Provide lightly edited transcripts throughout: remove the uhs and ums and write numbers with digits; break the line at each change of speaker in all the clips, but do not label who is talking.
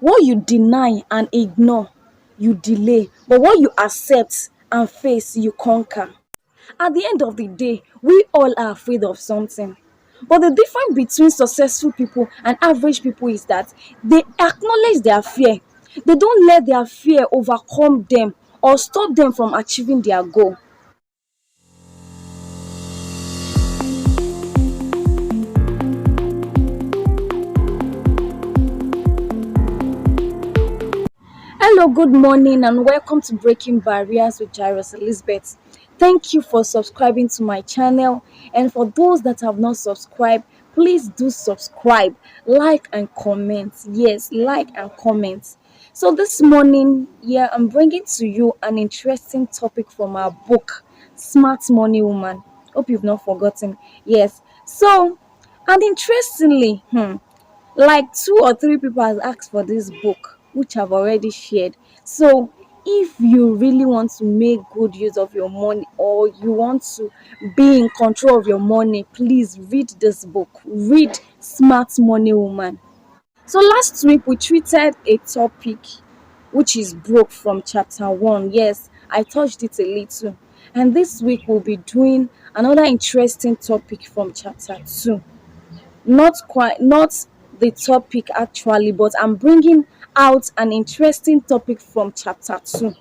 What you deny and ignore, you delay. But what you accept and face, you conquer. At the end of the day, we all are afraid of something. But the difference between successful people and average people is that they acknowledge their fear. They don't let their fear overcome them or stop them from achieving their goal. Hello, good morning, and welcome to Breaking Barriers with Jairus Elizabeth. Thank you for subscribing to my channel, and for those that have not subscribed, please do subscribe, like, and comment. Yes, like and comment. So, this morning, I'm bringing to you an interesting topic from our book, Smart Money Woman. Hope you've not forgotten. Yes, so, and interestingly, like 2 or 3 people has asked for this book, which I've already shared. So if you really want to make good use of your money or you want to be in control of your money, please read this book. Read Smart Money Woman. So last week we treated a topic which is broke from chapter 1. Yes, I touched it a little. And this week we'll be doing another interesting topic from chapter 2. Not the topic actually, but I'm bringing out an interesting topic from chapter 2,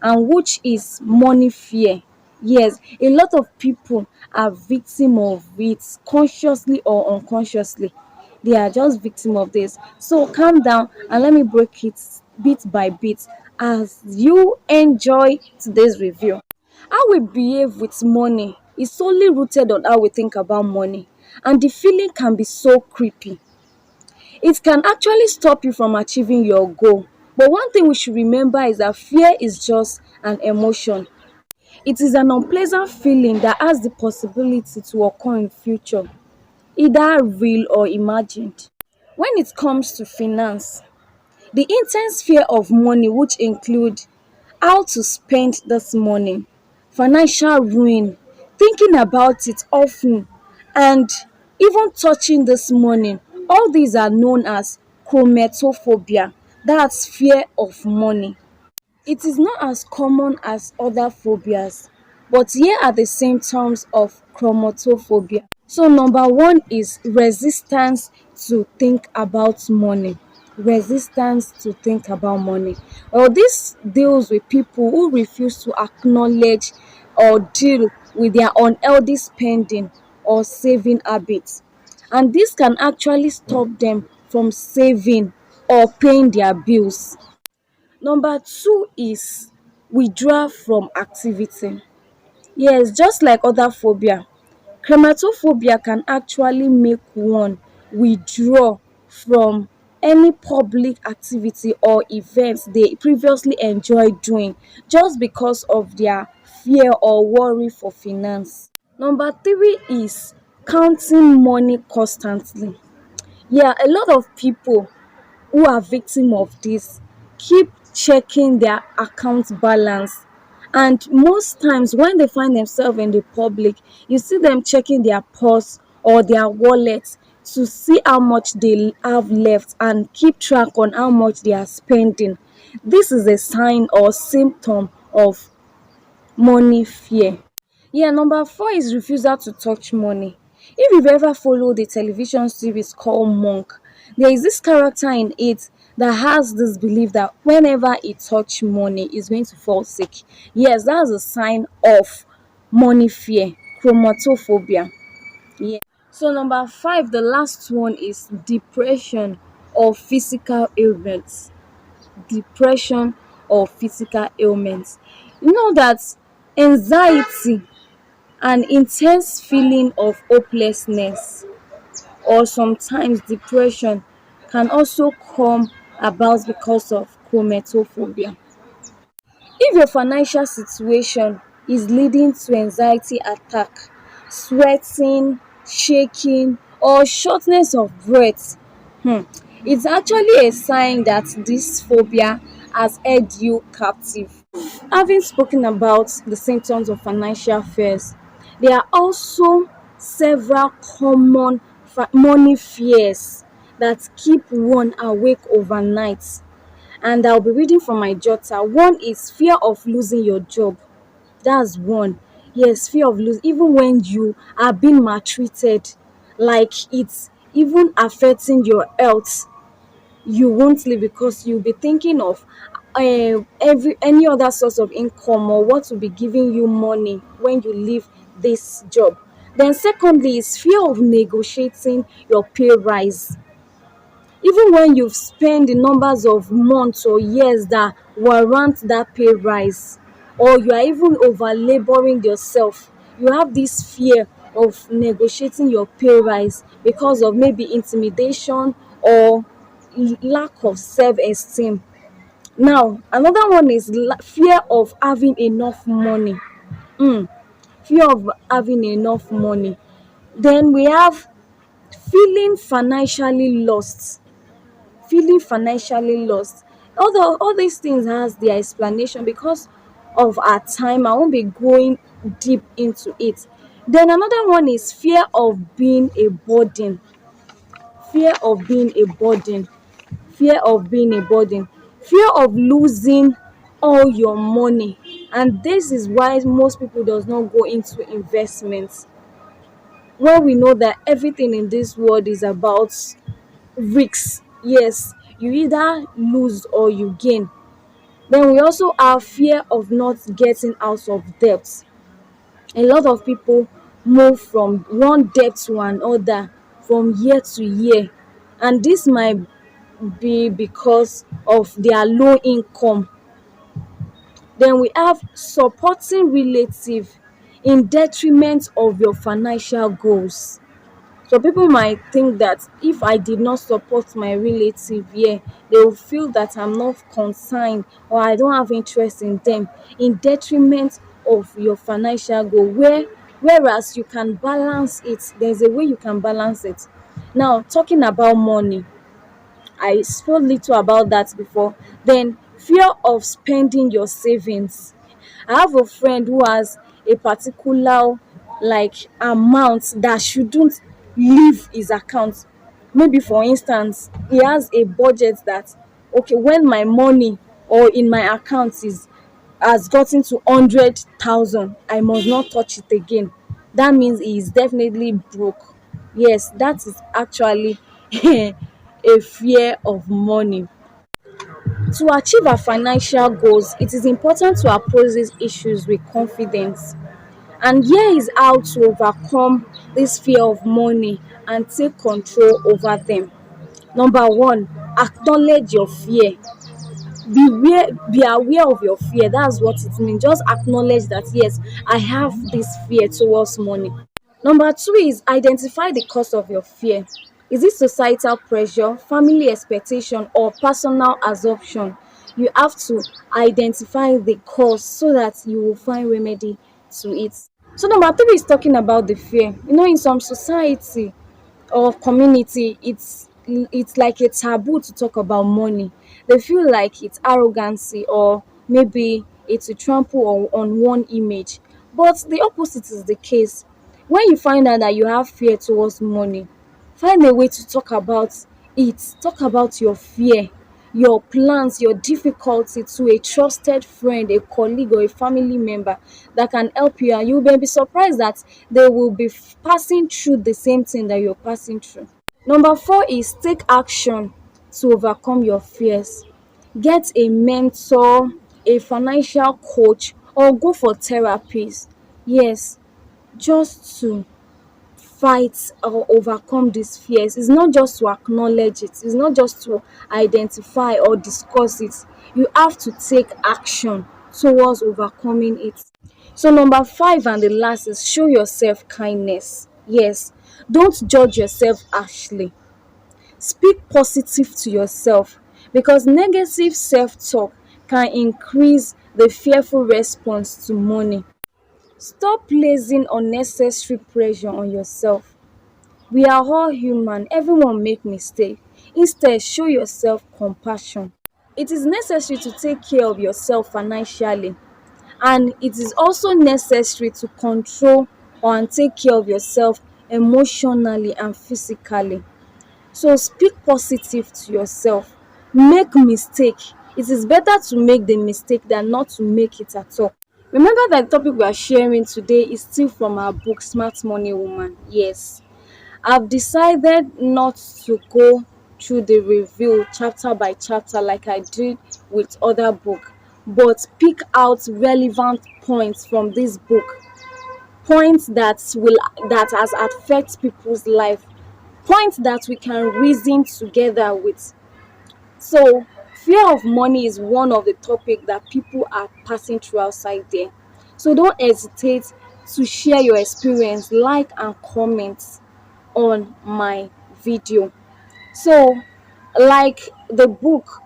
and which is money fear. Yes, a lot of people are victim of it, consciously or unconsciously. They are just victim of this. So calm down and let me break it bit by bit as you enjoy today's review. How we behave with money is solely rooted on how we think about money, and the feeling can be so creepy. It can actually stop you from achieving your goal. But one thing we should remember is that fear is just an emotion. It is an unpleasant feeling that has the possibility to occur in future, either real or imagined. When it comes to finance, the intense fear of money, which include how to spend this money, financial ruin, thinking about it often, and even touching this money, all these are known as chromatophobia. That's fear of money. It is not as common as other phobias, but here are the symptoms of chromatophobia. So number one is resistance to think about money. Resistance to think about money. Well, this deals with people who refuse to acknowledge or deal with their unhealthy spending or saving habits. And this can actually stop them from saving or paying their bills. Number two is withdraw from activity. Yes, just like other phobia, chromatophobia can actually make one withdraw from any public activity or events they previously enjoyed doing just because of their fear or worry for finance. Number three is counting money constantly. Yeah, a lot of people who are victim of this keep checking their account balance, and most times when they find themselves in the public, you see them checking their purse or their wallet to see how much they have left and keep track on how much they are spending. This is a sign or symptom of money fear. Yeah, number four is refusal to touch money. If you've ever followed the television series called Monk, there is this character in it that has this belief that whenever he touch money, he's going to fall sick. Yes, that's a sign of money fear, chromatophobia. Yeah. So number five, the last one is depression or physical ailments. Depression or physical ailments. You know that anxiety, an intense feeling of hopelessness, or sometimes depression can also come about because of chromatophobia. If your financial situation is leading to anxiety attack, sweating, shaking, or shortness of breath, it's actually a sign that this phobia has held you captive. Having spoken about the symptoms of financial fears, there are also several common money fears that keep one awake overnight. And I'll be reading from my jotter. One is fear of losing your job. That's one. Yes, fear of losing, even when you are being maltreated, like it's even affecting your health, you won't leave because you'll be thinking of every any other source of income or what will be giving you money when you leave this job. Then secondly is fear of negotiating your pay rise. Even when you've spent the numbers of months or years that warrant that pay rise, or you are even over laboring yourself, you have this fear of negotiating your pay rise because of maybe intimidation or lack of self-esteem. Now another one is fear of having enough money. Fear of having enough money. Then we have feeling financially lost. Feeling financially lost. Although all these things has their explanation, because of our time I won't be going deep into it. Then another one is fear of being a burden. Fear of being a burden. Fear of being a burden. Fear of losing all your money. And this is why most people does not go into investments, when we know that everything in this world is about risks. Yes, you either lose or you gain. Then we also have fear of not getting out of debt. A lot of people move from one debt to another from year to year, and this might be because of their low income. Then we have supporting relative in detriment of your financial goals. So people might think that if I did not support my relative here, they will feel that I'm not concerned or I don't have interest in them, in detriment of your financial goal. Whereas you can balance it, there's a way you can balance it. Now, talking about money, I spoke little about that before. Then fear of spending your savings. I have a friend who has a particular like amount that shouldn't leave his account. Maybe for instance, he has a budget that, okay, when my money or in my account is has gotten to 100,000, I must not touch it again. That means he is definitely broke. Yes, that is actually a fear of money. To achieve our financial goals, it is important to approach these issues with confidence. And here is how to overcome this fear of money and take control over them. Number one, acknowledge your fear. Be aware of your fear. That's what it means. Just acknowledge that yes, I have this fear towards money. Number two is identify the cause of your fear. Is it societal pressure, family expectation, or personal assumption? You have to identify the cause so that you will find remedy to it. So number three is talking about the fear. In some society or community, it's like a taboo to talk about money. They feel like it's arrogancy, or maybe it's a trample on one image. But the opposite is the case. When you find out that you have fear towards money, find a way to talk about it. Talk about your fear, your plans, your difficulty to a trusted friend, a colleague, or a family member that can help you. And you may be surprised that they will be passing through the same thing that you're passing through. Number four is take action to overcome your fears. Get a mentor, a financial coach, or go for therapies. Yes, just to fight or overcome these fears. It's not just to acknowledge it, it's not just to identify or discuss it. You have to take action towards overcoming it. So number five and the last is show yourself kindness. Yes, don't judge yourself harshly. Speak positive to yourself, because negative self-talk can increase the fearful response to money. Stop placing unnecessary pressure on yourself. We are all human, everyone make mistake. Instead, show yourself compassion. It is necessary to take care of yourself financially, and it is also necessary to control and take care of yourself emotionally and physically. So speak positive to yourself. Make mistake. It is better to make the mistake than not to make it at all. Remember that the topic we are sharing today is still from our book Smart Money Woman. Yes. I've decided not to go through the review chapter by chapter like I did with other book, but pick out relevant points from this book, points that has affect people's life, points that we can reason together with. So fear of money is one of the topic that people are passing through outside there. So don't hesitate to share your experience, like and comment on my video. So, like the book,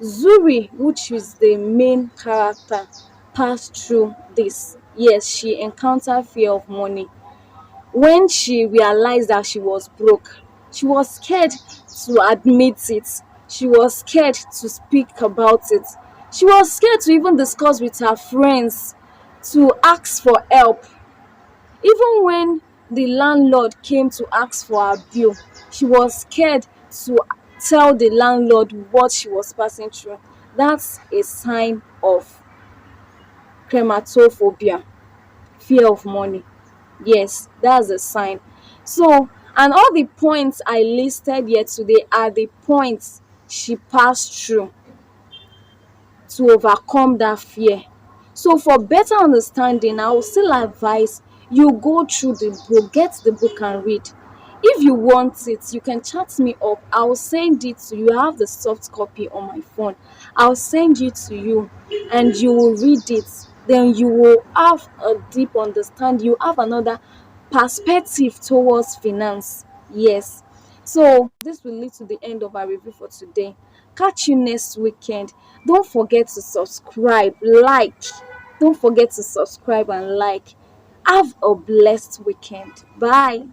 Zuri, which is the main character, passed through this. Yes, she encountered fear of money. When she realized that she was broke, she was scared to admit it. She was scared to speak about it. She was scared to even discuss with her friends, to ask for help. Even when the landlord came to ask for her bill, she was scared to tell the landlord what she was passing through. That's a sign of chromatophobia, fear of money. Yes, that's a sign. So, and all the points I listed here today are the points she passed through to overcome that fear. So for better understanding, I will still advise you go through the book, get the book and read. If you want it, you can chat me up. I will send it to you. I have the soft copy on my phone. I'll send it to you and you will read it. Then you will have a deep understanding. You have another perspective towards finance. Yes. So this will lead to the end of our review for today. Catch you next weekend. Don't forget to subscribe, like. Don't forget to subscribe and like. Have a blessed weekend. Bye.